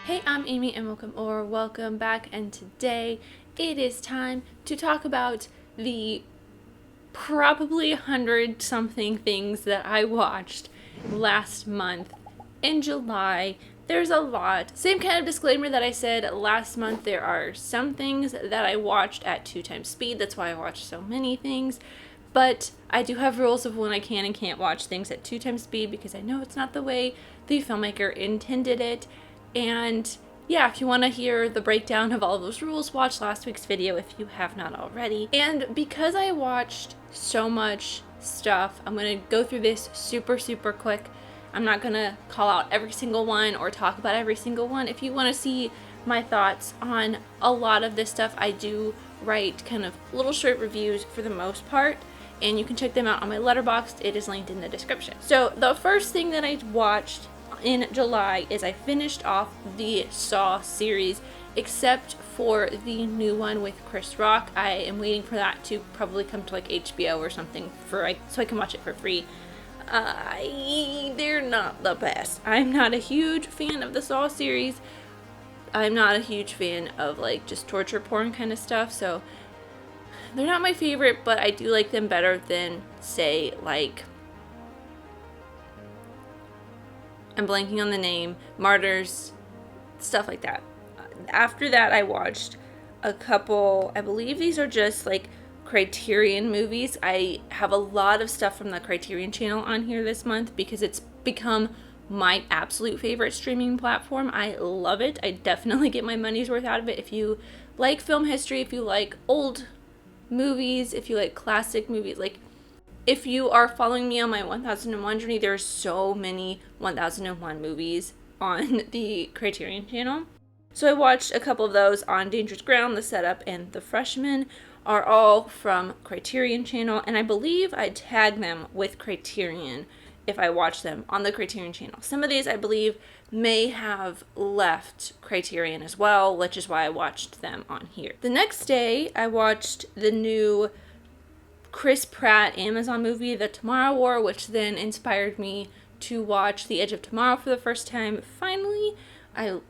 Hey, I'm Amy and welcome back, and today it is time to talk about the probably 100 something things that I watched last month in July. There's a lot. Same kind of disclaimer that I said last month. There are some things that I watched at 2 times speed. That's why I watched so many things. But I do have rules of when I can and can't watch things at 2 times speed because I know it's not the way the filmmaker intended it. And yeah, if you want to hear the breakdown of all of those rules, watch last week's video if you have not already. And because I watched so much stuff, I'm going to go through this super quick. I'm not going to call out every single one or talk about every single one. If you want to see my thoughts on a lot of this stuff, I do write kind of little short reviews for the most part, and you can check them out on my Letterboxd. It is linked in the description. So the first thing that I watched in July is I finished off the Saw series, except for the new one with Chris Rock. I am waiting for that to probably come to like HBO or something so I can watch it for free. They're not the best. I'm not a huge fan of the Saw series. I'm not a huge fan of like just torture porn kind of stuff, so they're not my favorite, but I do like them better than, say, like, I'm blanking on the name, Martyrs, stuff like that. After that, I watched a couple, I believe these are just like Criterion movies. I have a lot of stuff from the Criterion channel on here this month because it's become my absolute favorite streaming platform. I love it. I definitely get my money's worth out of it. If you like film history, if you like old movies, if you like classic movies, like if you are following me on my 1001 journey, there are so many 1001 movies on the Criterion channel. So I watched a couple of those on Dangerous Ground, The Setup, and The Freshman are all from Criterion channel, and I believe I tag them with Criterion if I watch them on the Criterion channel. Some of these I believe may have left Criterion as well, which is why I watched them on here. The next day, I watched the new Chris Pratt Amazon movie, The Tomorrow War, which then inspired me to watch The Edge of Tomorrow for the first time. Finally, I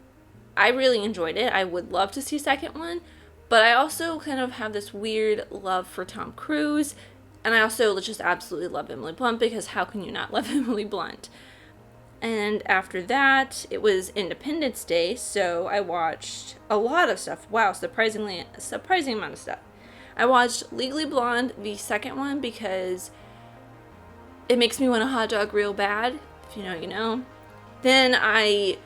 really enjoyed it. I would love to see a second one, but I also kind of have this weird love for Tom Cruise, and I also just absolutely love Emily Blunt, because how can you not love Emily Blunt? And after that, it was Independence Day, so I watched a lot of stuff. Wow, surprising amount of stuff. I watched Legally Blonde, the second one, because it makes me want a hot dog real bad. If you know, you know. Then I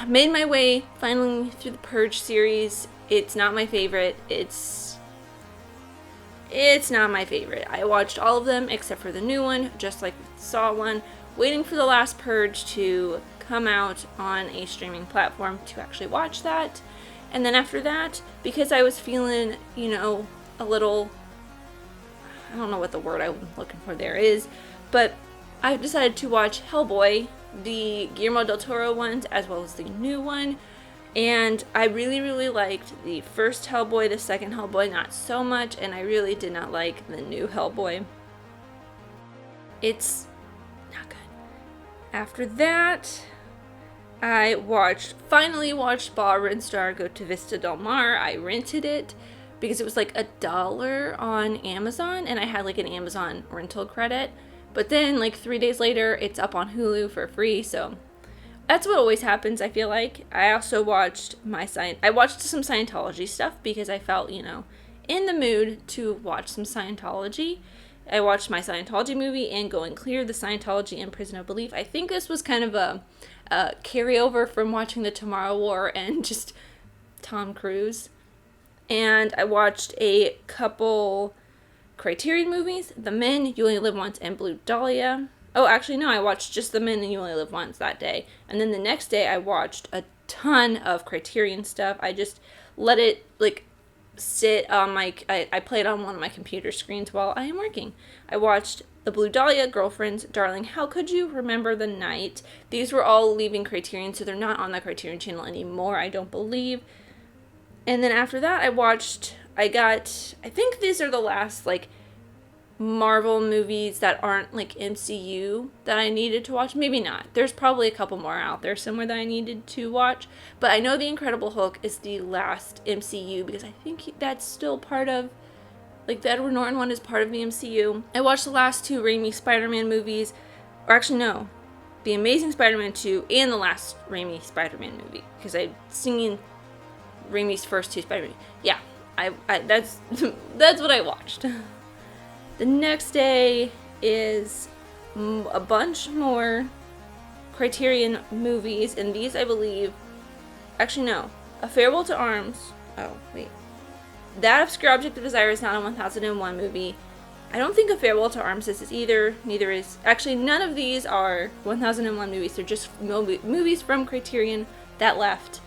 made my way finally through the Purge series. It's not my favorite. It's not my favorite. I watched all of them except for the new one, just like the Saw one, waiting for the last Purge to come out on a streaming platform to actually watch that. And then after that, because I was feeling, a little, I don't know what the word I'm looking for there is, but I decided to watch Hellboy, the Guillermo del Toro ones, as well as the new one. And I really liked the first Hellboy, the second Hellboy not so much, and I really did not like the new Hellboy. It's not good. After that, I finally watched Bar and Star Go to Vista Del Mar. I rented it because it was like $1 on Amazon, and I had like an Amazon rental credit. But then like 3 days later, it's up on Hulu for free, so that's what always happens, I feel like. I also watched I watched some Scientology stuff because I felt, in the mood to watch some Scientology. I watched my Scientology movie and Going Clear, the Scientology and Prison of Belief. I think this was kind of a carryover from watching The Tomorrow War and just Tom Cruise. And I watched a couple Criterion movies, The Men, You Only Live Once, and Blue Dahlia. Oh, actually, no, I watched just The Men and You Only Live Once that day. And then the next day, I watched a ton of Criterion stuff. I just let it, sit on I play it on one of my computer screens while I am working. I watched The Blue Dahlia, Girlfriends, Darling, How Could You, Remember the Night. These were all leaving Criterion, so they're not on the Criterion channel anymore, I don't believe. And then after that, I think these are the last, Marvel movies that aren't like MCU that I needed to watch. Maybe not. There's probably a couple more out there somewhere that I needed to watch. But I know The Incredible Hulk is the last MCU because I think that's still part of, like, the Edward Norton one is part of the MCU. I watched the last 2 Raimi Spider-Man movies. Or actually, no. The Amazing Spider-Man 2 and the last Raimi Spider-Man movie. Because I've seen Raimi's first 2 Spider-Man. Yeah. I that's what I watched. The next day is a bunch more Criterion movies, and these I believe, actually no, A Farewell to Arms, oh wait, that Obscure Object of Desire is not a 1001 movie. I don't think A Farewell to Arms is either, neither is, actually none of these are 1001 movies, they're just movies from Criterion that left,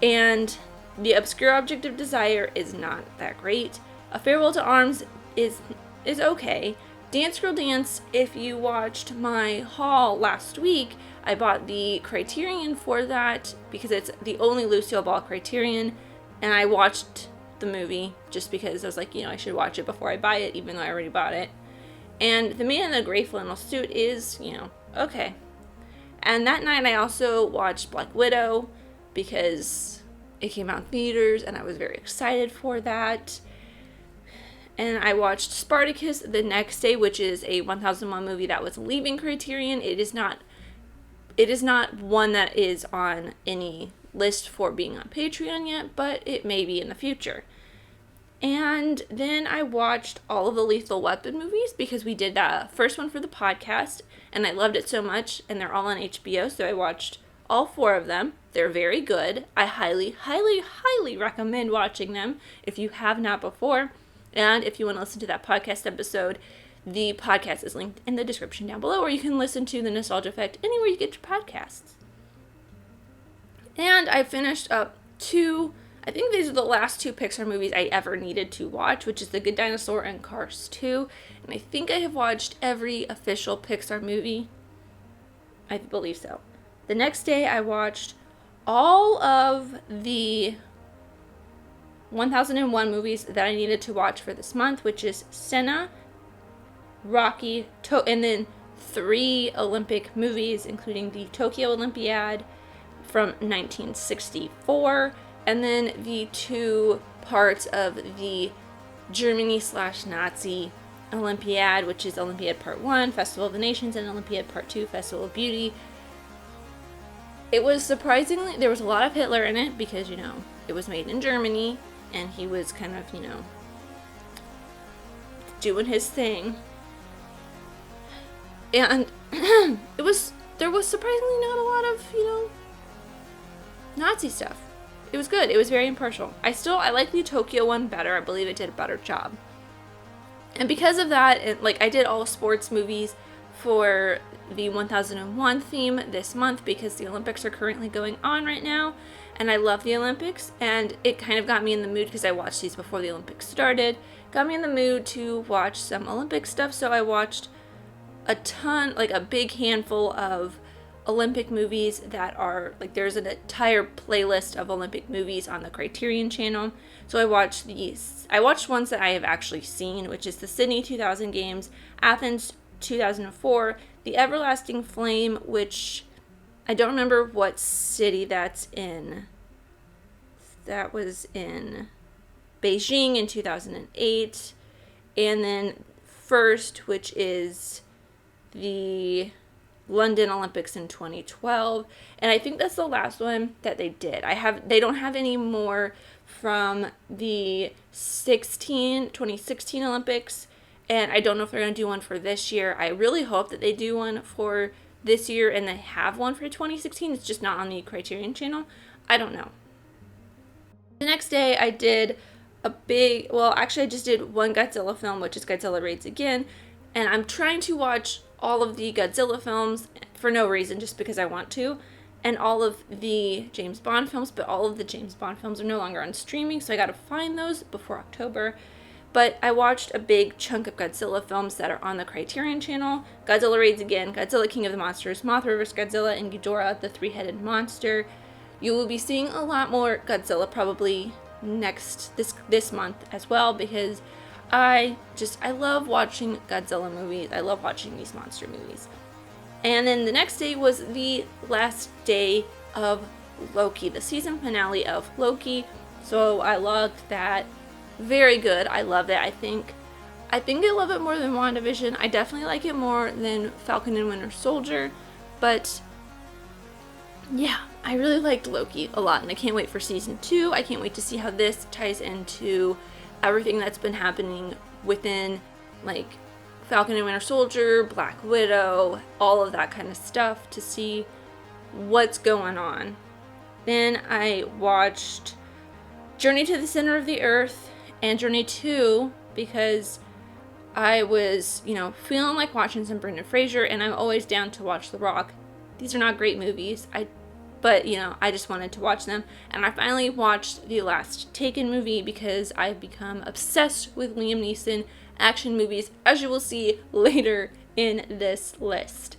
and The Obscure Object of Desire is not that great. A Farewell to Arms is okay. Dance Girl Dance, if you watched my haul last week, I bought the Criterion for that because it's the only Lucille Ball Criterion, and I watched the movie just because I was like, I should watch it before I buy it, even though I already bought it. And The Man in the Gray Flannel Suit is, okay. And that night I also watched Black Widow because it came out in theaters and I was very excited for that. And I watched Spartacus the next day, which is a 1001 movie that was leaving Criterion. It is not one that is on any list for being on Patreon yet, but it may be in the future. And then I watched all of the Lethal Weapon movies because we did the first one for the podcast, and I loved it so much, and they're all on HBO, so I watched all 4 of them. They're very good. I highly, highly, highly recommend watching them if you have not before. And if you want to listen to that podcast episode, the podcast is linked in the description down below, or you can listen to The Nostalgia Effect anywhere you get your podcasts. And I finished up 2, I think these are the last 2 Pixar movies I ever needed to watch, which is The Good Dinosaur and Cars 2. And I think I have watched every official Pixar movie. I believe so. The next day I watched all of the 1001 movies that I needed to watch for this month, which is Senna, Rocky, and then 3 Olympic movies, including the Tokyo Olympiad from 1964, and then the 2 parts of the Germany/Nazi Olympiad, which is Olympiad Part 1, Festival of the Nations, and Olympiad Part 2, Festival of Beauty. It was surprisingly, there was a lot of Hitler in it because, it was made in Germany, and he was kind of, doing his thing. And there was surprisingly not a lot of, Nazi stuff. It was good. It was very impartial. I like the Tokyo one better. I believe it did a better job. And because of that, I did all sports movies for the 1001 theme this month because the Olympics are currently going on right now. And I love the Olympics, and it kind of got me in the mood because I watched these before the Olympics started. Got me in the mood to watch some Olympic stuff, so I watched a ton, a big handful of Olympic movies that are, there's an entire playlist of Olympic movies on the Criterion channel. So I watched these. I watched ones that I have actually seen, which is the Sydney 2000 Games, Athens 2004, the Everlasting Flame, which I don't remember what city that's in. That was in Beijing in 2008. And then First, which is the London Olympics in 2012. And I think that's the last one that they did. They don't have any more from the 2016 Olympics. And I don't know if they're going to do one for this year. I really hope that they do one for this year and they have one for 2016. It's just not on the Criterion channel. I don't know. The next day I did I just did one Godzilla film, which is Godzilla Raids Again. And I'm trying to watch all of the Godzilla films for no reason, just because I want to. And all of the James Bond films, but all of the James Bond films are no longer on streaming, so I gotta find those before October. But I watched a big chunk of Godzilla films that are on the Criterion channel. Godzilla Raids Again, Godzilla King of the Monsters, Mothra vs. Godzilla, and Ghidorah, the Three-Headed Monster. You will be seeing a lot more Godzilla probably this month as well, because I love watching Godzilla movies. I love watching these monster movies. And then the next day was the last day of Loki, the season finale of Loki. So I loved that. Very good. I love it. I think I love it more than WandaVision. I definitely like it more than Falcon and Winter Soldier. But yeah, I really liked Loki a lot, and I can't wait for season 2. I can't wait to see how this ties into everything that's been happening within, like, Falcon and Winter Soldier, Black Widow, all of that kind of stuff, to see what's going on. Then I watched Journey to the Center of the Earth and Journey 2 because I was, feeling like watching some Brendan Fraser, and I'm always down to watch The Rock. These are not great movies, but I just wanted to watch them. And I finally watched the last Taken movie because I've become obsessed with Liam Neeson action movies, as you will see later in this list.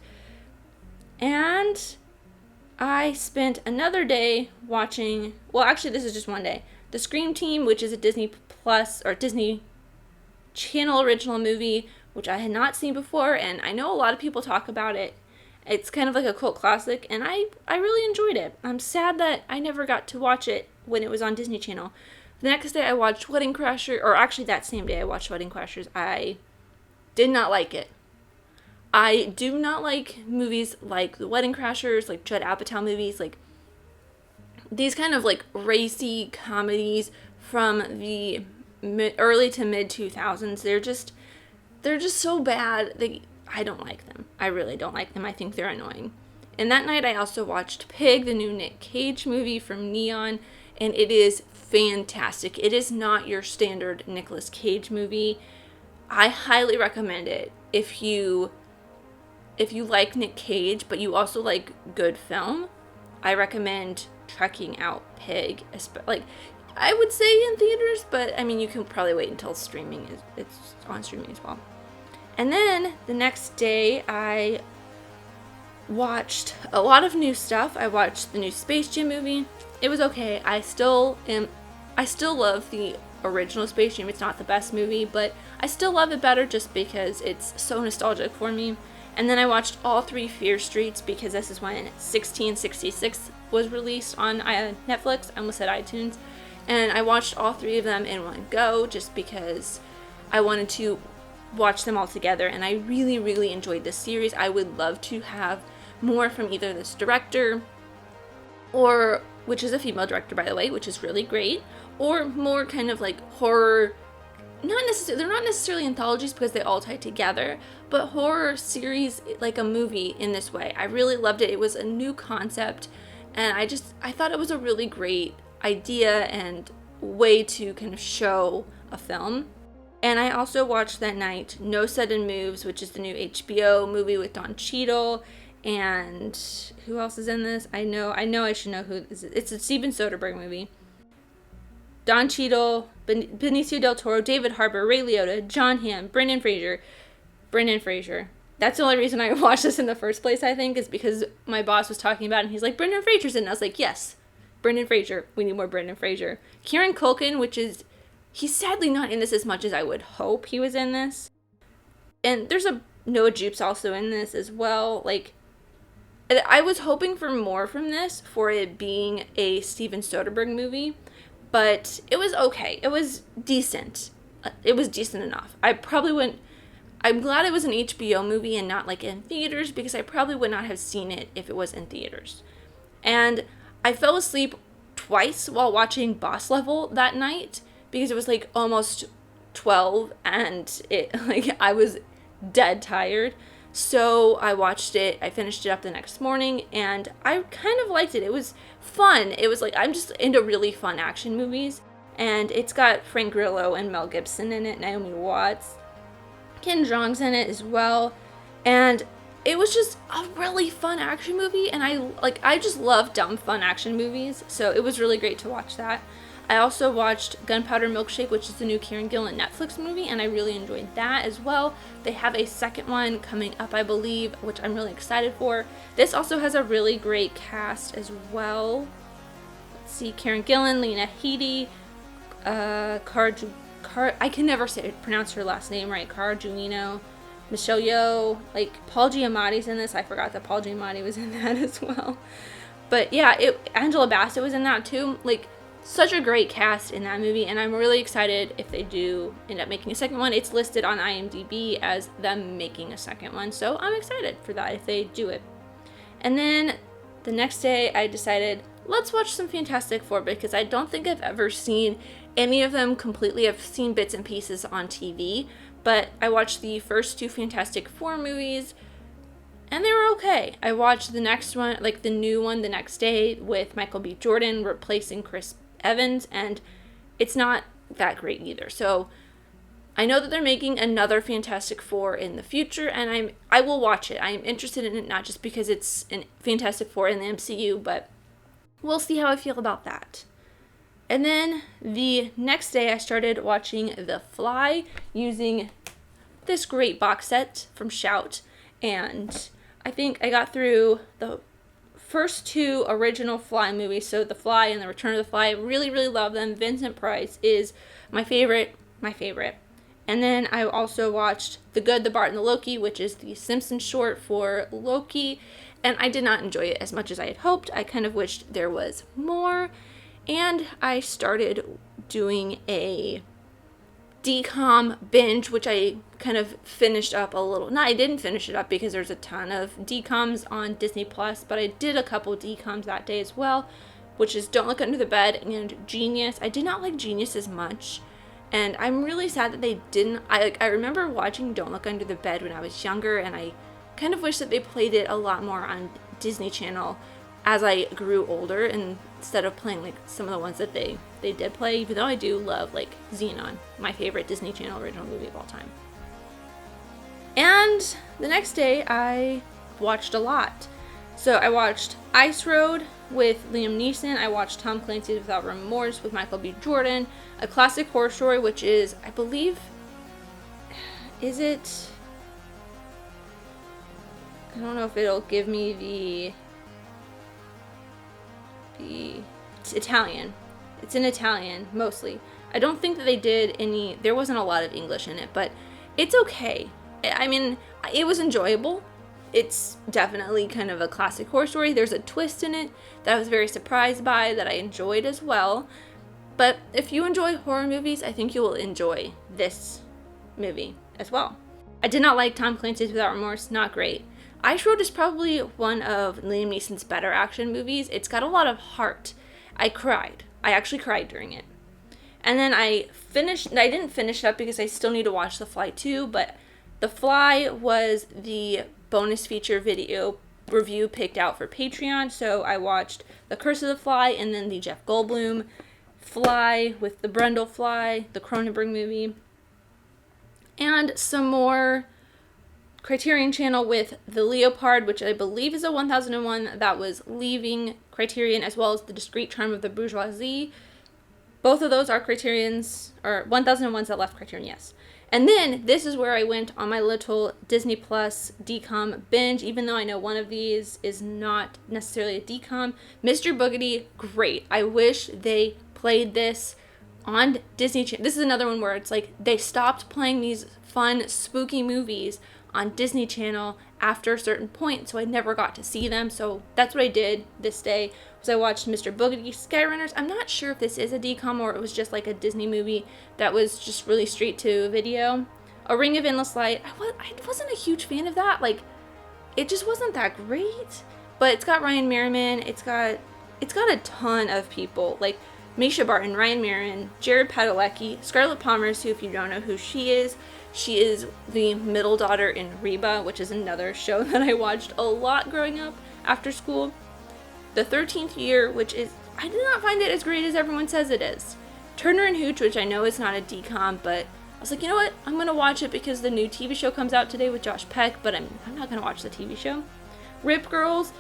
And I spent another day watching, well, actually this is just one day, The Scream Team, which is a Disney Plus or Disney Channel original movie, which I had not seen before, and I know a lot of people talk about it. It's kind of like a cult classic, and I really enjoyed it. I'm sad that I never got to watch it when it was on Disney Channel. The next day I watched Wedding Crashers, or actually that same day I watched Wedding Crashers. I did not like it. I do not like movies like The Wedding Crashers, like Judd Apatow movies, like these kind of like racy comedies from the early to mid 2000s. They're just so bad. I don't like them. I really don't like them. I think they're annoying. And that night I also watched Pig, the new Nick Cage movie from Neon, and it is fantastic. It is not your standard Nicolas Cage movie. I highly recommend it if you like Nick Cage, but you also like good film. I recommend checking out Pig. Like, I would say in theaters, but I mean, you can probably wait until it's on streaming as well. And then the next day I watched a lot of new stuff. I watched the new Space Jam movie. It was okay. I still love the original Space Jam. It's not the best movie, but I still love it better just because it's so nostalgic for me. And then I watched all 3 Fear Streets because this is when 1666 was released on Netflix. I almost said iTunes. And I watched all 3 of them in one go just because I wanted to watch them all together, and I really, really enjoyed this series. I would love to have more from either this director, or, which is a female director, by the way, which is really great, or more kind of like horror, they're not necessarily anthologies because they all tie together, but horror series, like a movie in this way. I really loved it. It was a new concept, and I thought it was a really great idea and way to kind of show a film. And I also watched that night No Sudden Moves, which is the new HBO movie with Don Cheadle, and who else is in this? I know I should know who is. It's a Steven Soderbergh movie. Don Cheadle, Benicio del Toro, David Harbour, Ray Liotta, John Hamm, Brendan Fraser. That's the only reason I watched this in the first place, I think, is because my boss was talking about it, and he's like, Brendan Fraser's in it. I was like, yes, Brendan Fraser. We need more Brendan Fraser. Kieran Culkin, he's sadly not in this as much as I would hope he was in this. And there's a Noah Jupe's also in this as well. Like, I was hoping for more from this for it being a Steven Soderbergh movie, but it was okay. It was decent. It was decent enough. I'm glad it was an HBO movie and not like in theaters, because I probably would not have seen it if it was in theaters. And I fell asleep twice while watching Boss Level that night, because it was like almost 12 and I was dead tired. So I watched it, I finished it up the next morning, and I kind of liked it. It was fun. It was like, I'm just into really fun action movies, and it's got Frank Grillo and Mel Gibson in it, Naomi Watts, Ken Jeong's in it as well, and it was just a really fun action movie, and I just love dumb fun action movies, so it was really great to watch that. I also watched Gunpowder Milkshake, which is the new Kieran Gillen Netflix movie, and I really enjoyed that as well. They have a second one coming up, I believe, which I'm really excited for. This also has a really great cast as well. Let's see, Kieran Gillen, Lena Headey, I can never pronounce her last name right. Cara Giulino, Michelle Yeoh, like Paul Giamatti's in this. I forgot that Paul Giamatti was in that as well. But yeah, Angela Bassett was in that too. Like, such a great cast in that movie, and I'm really excited if they do end up making a second one. It's listed on IMDb as them making a second one, so I'm excited for that if they do it. And then the next day I decided, let's watch some Fantastic Four, because I don't think I've ever seen any of them completely. I've seen bits and pieces on TV, but I watched the first 2 Fantastic Four movies, and they were okay. I watched the next one, like the new one, the next day with Michael B. Jordan replacing Chris Evans, and it's not that great either. So I know that they're making another Fantastic Four in the future, and I will watch it. I'm interested in it, not just because it's an Fantastic Four in the MCU, but we'll see how I feel about that. And then the next day I started watching The Fly using this great box set from Shout, and I think I got through the first 2 original Fly movies, so The Fly and The Return of the Fly. I really, really love them. Vincent Price is my favorite. And then I also watched The Good, the Bart, and the Loki, which is the Simpsons short for Loki, and I did not enjoy it as much as I had hoped. I kind of wished there was more, and I started doing a DCOM binge, which I kind of finished up a little. No, I didn't finish it up because there's a ton of DCOMs on Disney Plus, but I did a couple DCOMs that day as well, which is Don't Look Under the Bed and Genius. I did not like Genius as much, and I'm really sad that they didn't. I remember watching Don't Look Under the Bed when I was younger, and I kind of wish that they played it a lot more on Disney Channel as I grew older, and instead of playing like some of the ones that they did play, even though I do love like Xenon, my favorite Disney Channel original movie of all time. And the next day I watched a lot. So I watched Ice Road with Liam Neeson. I watched Tom Clancy's Without Remorse with Michael B. Jordan. A Classic Horror Story, which is, I believe, is it? I don't know if it'll give me it's Italian. It's in Italian, mostly. I don't think that they did there wasn't a lot of English in it, but it's okay. I mean, it was enjoyable. It's definitely kind of a classic horror story. There's a twist in it that I was very surprised by, that I enjoyed as well. But if you enjoy horror movies, I think you will enjoy this movie as well. I did not like Tom Clancy's Without Remorse, not great. Ice Road is probably one of Liam Neeson's better action movies. It's got a lot of heart. I cried. I actually cried during it. And then I didn't finish it up because I still need to watch The Fly 2, but The Fly was the bonus feature video review picked out for Patreon, so I watched The Curse of the Fly and then the Jeff Goldblum Fly with the Brundle Fly, the Cronenberg movie, and some more Criterion Channel with The Leopard, which I believe is a 1001 that was leaving Criterion, as well as The Discreet Charm of the Bourgeoisie. Both of those are Criterion's, or 1001s that left Criterion, yes. And then this is where I went on my little Disney Plus DCOM binge, even though I know one of these is not necessarily a DCOM. Mr. Boogedy, great. I wish they played this on Disney Channel. This is another one where it's like they stopped playing these fun, spooky movies on Disney Channel after a certain point, so I never got to see them. So that's what I did this day, was I watched Mr. Boogedy, Skyrunners. I'm not sure if this is a DCOM or it was just like a Disney movie that was just really straight to video. A Ring of Endless Light. I wasn't a huge fan of that. Like, it just wasn't that great. But it's got Ryan Merriman. It's got a ton of people like Misha Barton, Ryan Merriman, Jared Padalecki, Scarlett Palmer's, who, if you don't know who she is the middle daughter in Reba, which is another show that I watched a lot growing up after school. The 13th Year, which is, I did not find it as great as everyone says it is. Turner and Hooch, which I know is not a DCOM, but I was like, you know what? I'm going to watch it because the new TV show comes out today with Josh Peck, but I'm not going to watch the TV show. Rip Girls,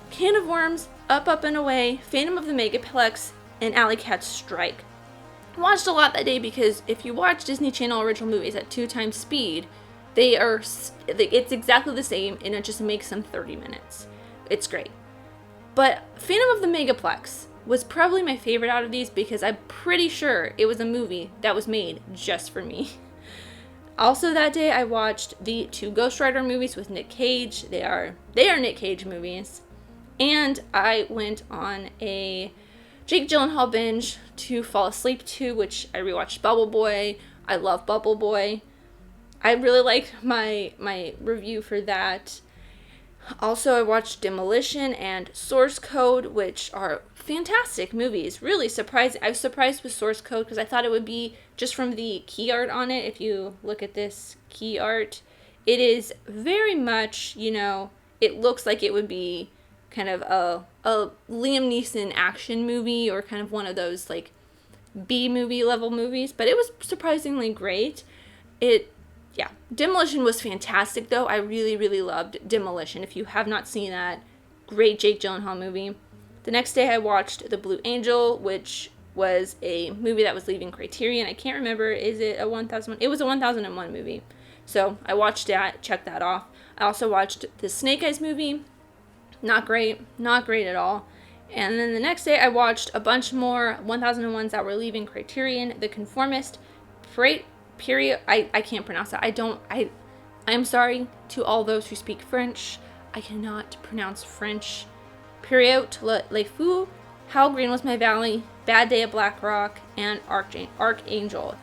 Can of Worms, Up, Up, and Away, Phantom of the Megaplex, and Alley Cat's Strike. I watched a lot that day because if you watch Disney Channel original movies at 2 times speed, it's exactly the same, and it just makes them 30 minutes. It's great. But Phantom of the Megaplex, was probably my favorite out of these because I'm pretty sure it was a movie that was made just for me. Also that day I watched the 2 Ghost Rider movies with Nick Cage. They are Nick Cage movies. And I went on a Jake Gyllenhaal binge to fall asleep to, which I rewatched Bubble Boy. I love Bubble Boy. I really liked my review for that. Also, I watched Demolition and Source Code, which are fantastic movies. Really surprising. I was surprised with Source Code because I thought it would be just from the key art on it. If you look at this key art, it is very much, it looks like it would be kind of a Liam Neeson action movie or kind of one of those like B-movie level movies, but it was surprisingly great. Demolition was fantastic, though. I really, really loved Demolition. If you have not seen that, great Jake Gyllenhaal movie. The next day I watched The Blue Angel, which was a movie that was leaving Criterion. I can't remember, is it a 1001? It was a 1001 movie. So I watched that, checked that off. I also watched the Snake Eyes movie. Not great at all. And then the next day I watched a bunch more 1001s that were leaving Criterion. The Conformist, Period. I can't pronounce that. I'm sorry to all those who speak French. I cannot pronounce French. Period. Le Fou, How Green Was My Valley, Bad Day at Black Rock, and Archangel.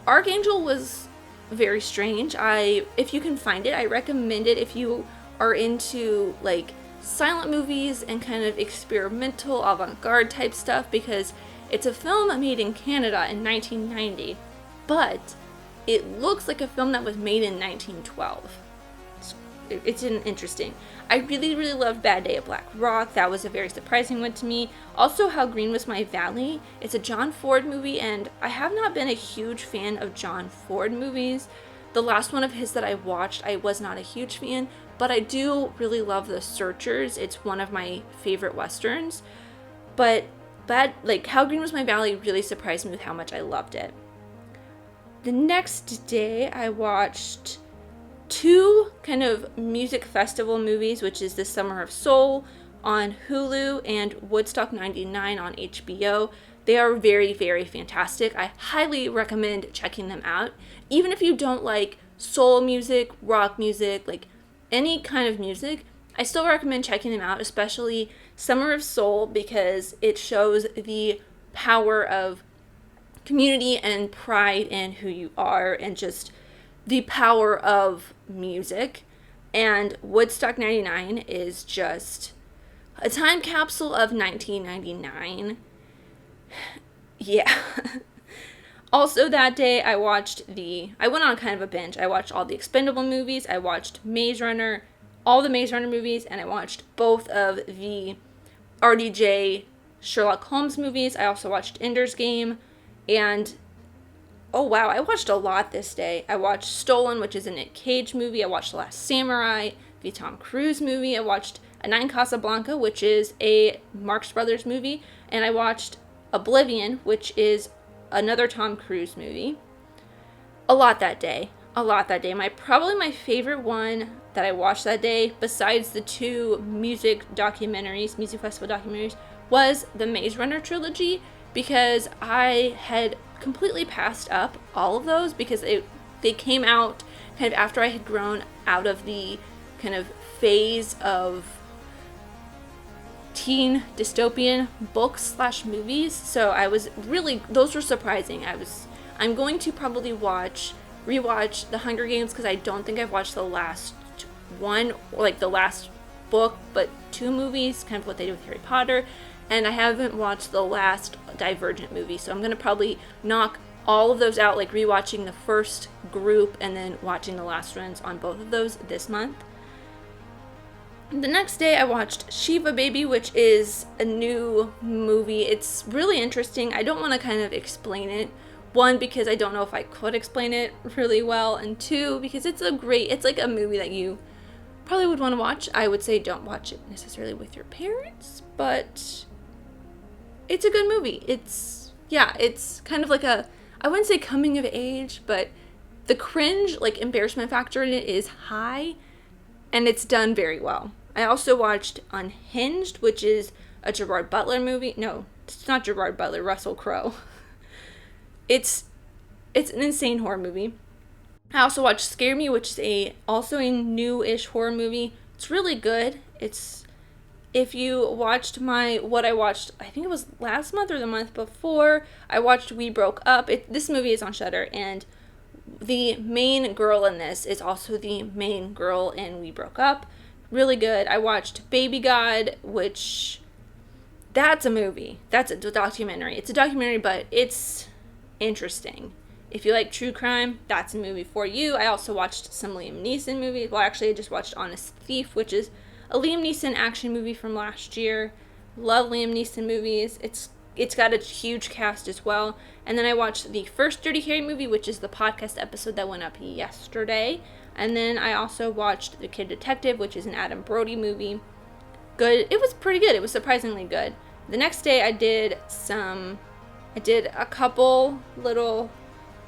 Archangel was very strange. If you can find it, I recommend it if you are into like silent movies and kind of experimental avant-garde type stuff, because it's a film made in Canada in 1990. But it looks like a film that was made in 1912. It's interesting. I really, really loved Bad Day at Black Rock. That was a very surprising one to me. Also, How Green Was My Valley. It's a John Ford movie, and I have not been a huge fan of John Ford movies. The last one of his that I watched, I was not a huge fan, but I do really love The Searchers. It's one of my favorite westerns. But How Green Was My Valley really surprised me with how much I loved it. The next day, I watched 2 kind of music festival movies, which is The Summer of Soul on Hulu and Woodstock 99 on HBO. They are very, very fantastic. I highly recommend checking them out. Even if you don't like soul music, rock music, like any kind of music, I still recommend checking them out, especially Summer of Soul, because it shows the power of community and pride in who you are and just the power of music. And Woodstock 99 is just a time capsule of 1999. Yeah. Also that day I went on kind of a binge. I watched all the Expendable movies, I watched Maze Runner, all the Maze Runner movies, and I watched both of the RDJ Sherlock Holmes movies. I also watched Ender's Game. And, oh wow, I watched a lot this day. I watched Stolen, which is a Nick Cage movie. I watched The Last Samurai, the Tom Cruise movie. I watched A Nine Casablanca, which is a Marx Brothers movie. And I watched Oblivion, which is another Tom Cruise movie. A lot that day. Probably my favorite one that I watched that day, besides the 2 music festival documentaries, was the Maze Runner trilogy, because I had completely passed up all of those because they came out kind of after I had grown out of the kind of phase of teen dystopian books / movies. So those were surprising. I'm going to probably rewatch The Hunger Games, because I don't think I've watched the last one, or like the last book, but 2 movies, kind of what they do with Harry Potter. And I haven't watched the last Divergent movie, so I'm going to probably knock all of those out, like rewatching the first group and then watching the last ones on both of those this month. The next day I watched Shiva Baby, which is a new movie. It's really interesting. I don't want to kind of explain it. 1, because I don't know if I could explain it really well, and 2, because it's like a movie that you probably would want to watch. I would say don't watch it necessarily with your parents, but it's a good movie. It's kind of like I wouldn't say coming of age, but the cringe, like embarrassment factor in it is high, and it's done very well. I also watched Unhinged, which is a Gerard Butler movie. No, it's not Gerard Butler, Russell Crowe. It's an insane horror movie. I also watched Scare Me, which is also a new-ish horror movie. It's really good. If you watched what I watched, I think it was last month or the month before, I watched We Broke Up. This movie is on Shudder, and the main girl in this is also the main girl in We Broke Up. Really good. I watched Baby God, which, that's a movie. That's a documentary. It's a documentary, but it's interesting. If you like true crime, that's a movie for you. I also watched some Liam Neeson movies. Well, actually, I just watched Honest Thief, which is a Liam Neeson action movie from last year. Love Liam Neeson movies. It's got a huge cast as well. And then I watched the first Dirty Harry movie, which is the podcast episode that went up yesterday. And then I also watched The Kid Detective, which is an Adam Brody movie. Good. It was pretty good. It was surprisingly good. The next day I did a couple little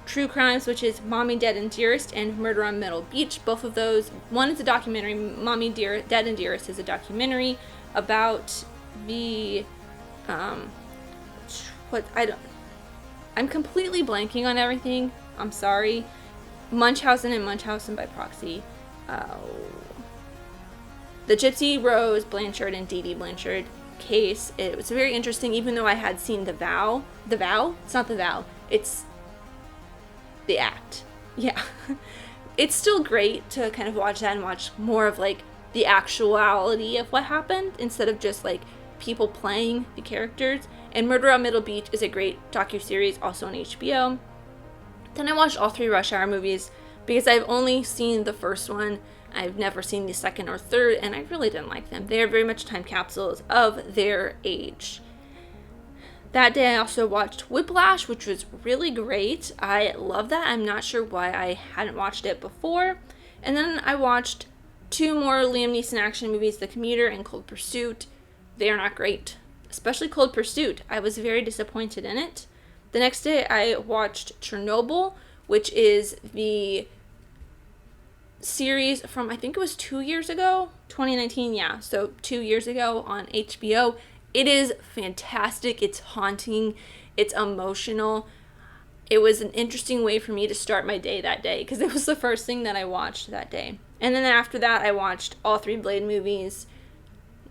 true crimes, which is Mommy, Dead and Dearest and Murder on Middle Beach. Both of those, one is a documentary. Mommy, Dead and Dearest is a documentary about the I'm completely blanking on everything. I'm sorry. Munchausen and Munchausen by proxy. The Gypsy Rose Blanchard and Dee Dee Blanchard case. It was very interesting, even though I had seen The Vow. The Vow? It's not The Vow. It's The Act. Yeah. It's still great to kind of watch that and watch more of like the actuality of what happened instead of just like people playing the characters. And Murder on Middle Beach is a great docuseries, also on HBO. Then I watched all 3 Rush Hour movies because I've only seen the first one. I've never seen the second or third, and I really didn't like them. They are very much time capsules of their age. That day I also watched Whiplash, which was really great. I love that. I'm not sure why I hadn't watched it before. And then I watched 2 more Liam Neeson action movies, The Commuter and Cold Pursuit. They are not great, especially Cold Pursuit. I was very disappointed in it. The next day I watched Chernobyl, which is the series from, I think it was 2 years ago, 2019, yeah, so 2 years ago on HBO. It is fantastic. It's haunting. It's emotional. It was an interesting way for me to start my day that day because it was the first thing that I watched that day. And then after that, I watched all 3 Blade movies.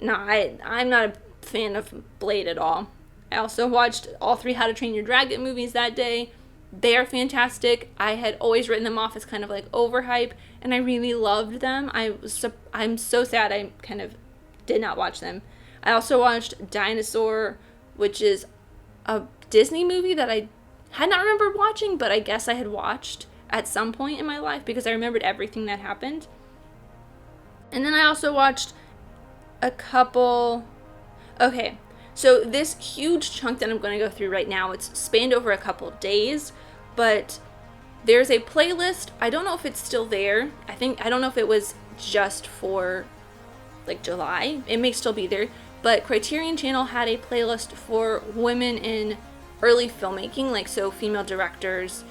No, I'm not a fan of Blade at all. I also watched all 3 How to Train Your Dragon movies that day. They are fantastic. I had always written them off as kind of like overhype, and I really loved them. I'm so sad I kind of did not watch them. I also watched Dinosaur, which is a Disney movie that I had not remembered watching, but I guess I had watched at some point in my life because I remembered everything that happened. And then I also watched a couple... Okay, so this huge chunk that I'm going to go through right now, it's spanned over a couple days, but there's a playlist. I don't know if it's still there. I don't know if it was just for like July. It may still be there, but Criterion Channel had a playlist for women in early filmmaking, like so female directors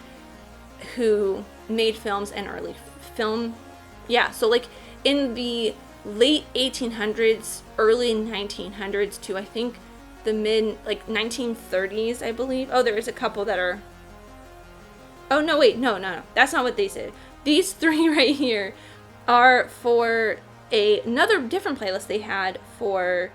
who made films and early film. Yeah, so like in the late 1800s, early 1900s to I think the mid like 1930s, I believe. Oh, there is a couple that are... Oh, no, wait, no. That's not what they said. These 3 right here are for another different playlist they had for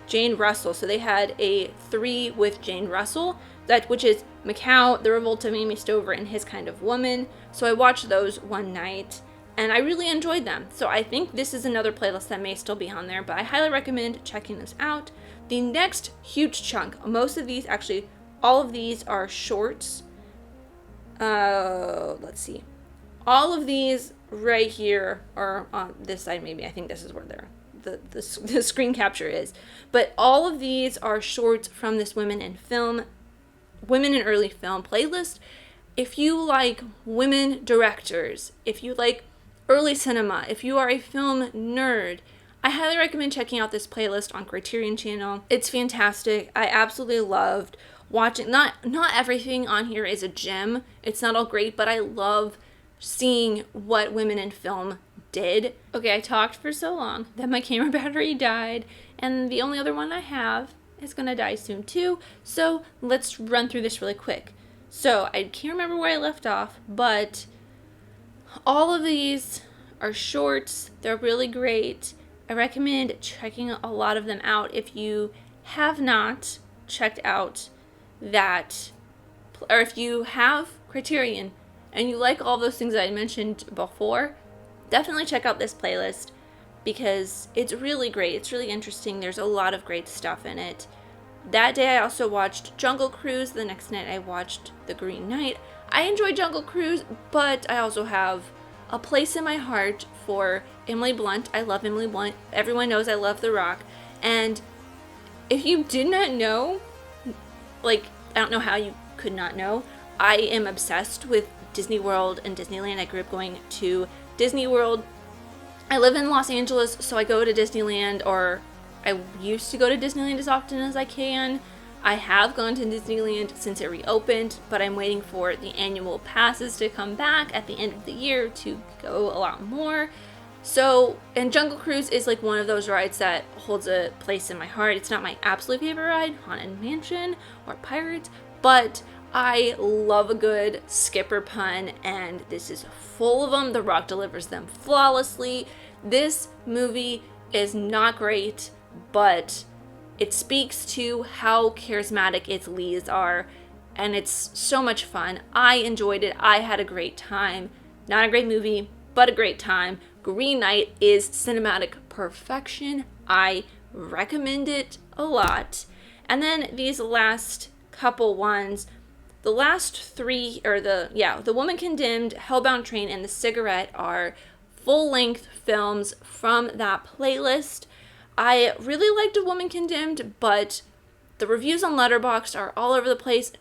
Jane Russell. So they had a 3 with Jane Russell, which is Macau, The Revolt of Amy Stover, and His Kind of Woman. So I watched those one night, and I really enjoyed them. So I think this is another playlist that may still be on there, but I highly recommend checking this out. The next huge chunk, most of these, actually, all of these are shorts. Let's see. All of these right here are on this side, maybe. I think this is where the screen capture is. But all of these are shorts from this Women in Early Film playlist. If you like women directors, if you like early cinema, if you are a film nerd, I highly recommend checking out this playlist on Criterion Channel. It's fantastic. I absolutely loved watching. Not everything on here is a gem. It's not all great, but I love seeing what women in film did. Okay, I talked for so long that my camera battery died, and the only other one I have is gonna die soon too. So let's run through this really quick. So I can't remember where I left off, but all of these are shorts. They're really great. I recommend checking a lot of them out if you have not checked out that, or if you have Criterion and you like all those things that I mentioned before, definitely check out this playlist because it's really great. It's really interesting. There's a lot of great stuff in it. That day I also watched Jungle Cruise. The next night I watched The Green Knight. I enjoyed Jungle Cruise, but I also have a place in my heart for Emily Blunt. I love Emily Blunt. Everyone knows I love The Rock. And if you did not know, like, I don't know how you could not know, I am obsessed with Disney World and Disneyland. I grew up going to Disney World. I live in Los Angeles, so I go to Disneyland, or I used to go to Disneyland as often as I can. I have gone to Disneyland since it reopened, but I'm waiting for the annual passes to come back at the end of the year to go a lot more. So, and Jungle Cruise is like one of those rides that holds a place in my heart. It's not my absolute favorite ride, Haunted Mansion or Pirates, but I love a good skipper pun, and this is full of them. The Rock delivers them flawlessly. This movie is not great, but it speaks to how charismatic its leads are, and it's so much fun. I enjoyed it. I had a great time. Not a great movie, but a great time. Green Knight is cinematic perfection. I recommend it a lot. And then these last couple ones, the last three, or The Woman Condemned, Hellbound Train, and The Cigarette are full-length films from that playlist. I really liked A Woman Condemned, but the reviews on Letterboxd are all over the place.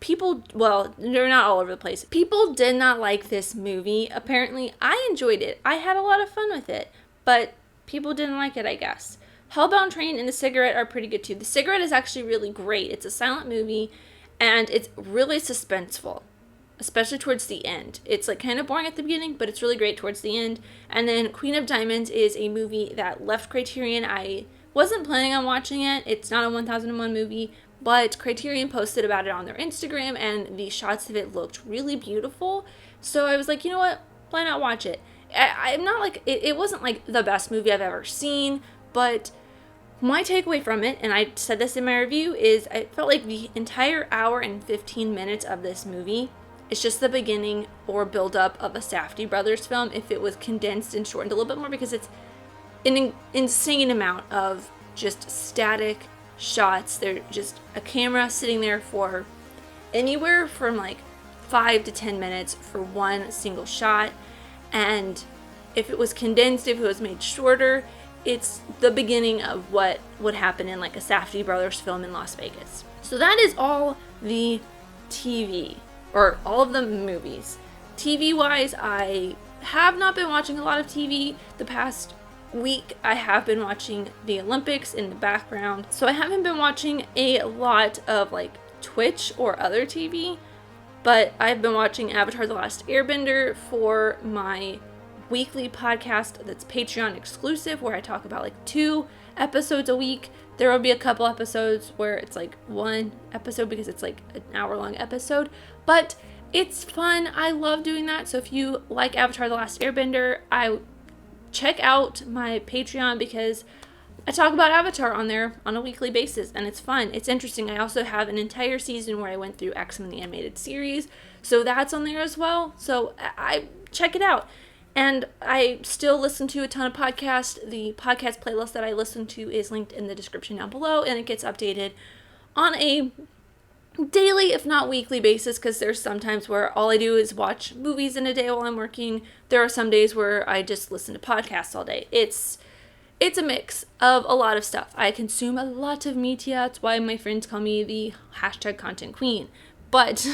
They're not all over the place. People did not like this movie. Apparently, I enjoyed it. I had a lot of fun with it, but people didn't like it, I guess. Hellbound Train and The Cigarette are pretty good too. The Cigarette is actually really great. It's a silent movie, and it's really suspenseful, especially towards the end. It's like kind of boring at the beginning, but it's really great towards the end. And then Queen of Diamonds is a movie that left Criterion. I wasn't planning on watching it. It's not a 1001 movie, but Criterion posted about it on their Instagram, and the shots of it looked really beautiful. So I was like, you know what? Why not watch it? I'm not like, it wasn't like the best movie I've ever seen, but my takeaway from it, and I said this in my review, is I felt like the entire hour and 15 minutes of this movie is just the beginning or build up of a Safdie brothers film if it was condensed and shortened a little bit more, because it's an insane amount of just static shots. They're just a camera sitting there for anywhere from like 5 to 10 minutes for one single shot. And if it was condensed, if it was made shorter, it's the beginning of what would happen in like a Safdie brothers film in Las Vegas. So that is all the TV, or all of the movies. TV wise, I have not been watching a lot of TV the past week. I have been watching the Olympics in the background, so I haven't been watching a lot of like Twitch or other TV, but I've been watching Avatar: The Last Airbender for my weekly podcast that's Patreon exclusive, where I talk about like 2 episodes a week. There will be a couple episodes where it's like 1 episode because it's like an hour-long episode, but it's fun. I love doing that. So if you like Avatar: The Last Airbender, I check out my Patreon because I talk about Avatar on there on a weekly basis, and it's fun. It's interesting. I also have an entire season where I went through X-Men the animated series, so that's on there as well. So I check it out. And I still listen to a ton of podcasts. The podcast playlist that I listen to is linked in the description down below, and it gets updated on a daily, if not weekly basis, because there's some times where all I do is watch movies in a day while I'm working. There are some days where I just listen to podcasts all day. It's a mix of a lot of stuff. I consume a lot of media. That's why my friends call me the #content queen. But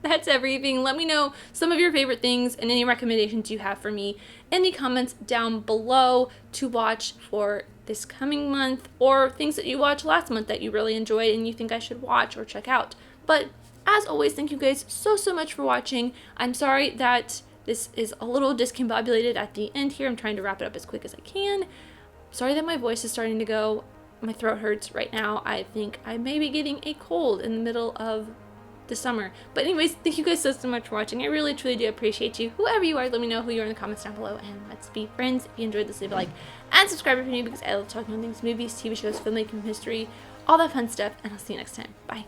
that's everything. Let me know some of your favorite things and any recommendations you have for me in the comments down below to watch for this coming month, or things that you watched last month that you really enjoyed and you think I should watch or check out. But as always, thank you guys so much for watching. I'm sorry that this is a little discombobulated at the end here. I'm trying to wrap it up as quick as I can. Sorry that my voice is starting to go. My throat hurts right now. I think I may be getting a cold in the middle of the summer. But anyways, thank you guys so much for watching. I really truly do appreciate you. Whoever you are, let me know who you are in the comments down below, and let's be friends. If you enjoyed this, leave a like and subscribe if you're new, because I love talking about things, movies, TV shows, filmmaking, history, all that fun stuff, and I'll see you next time. Bye.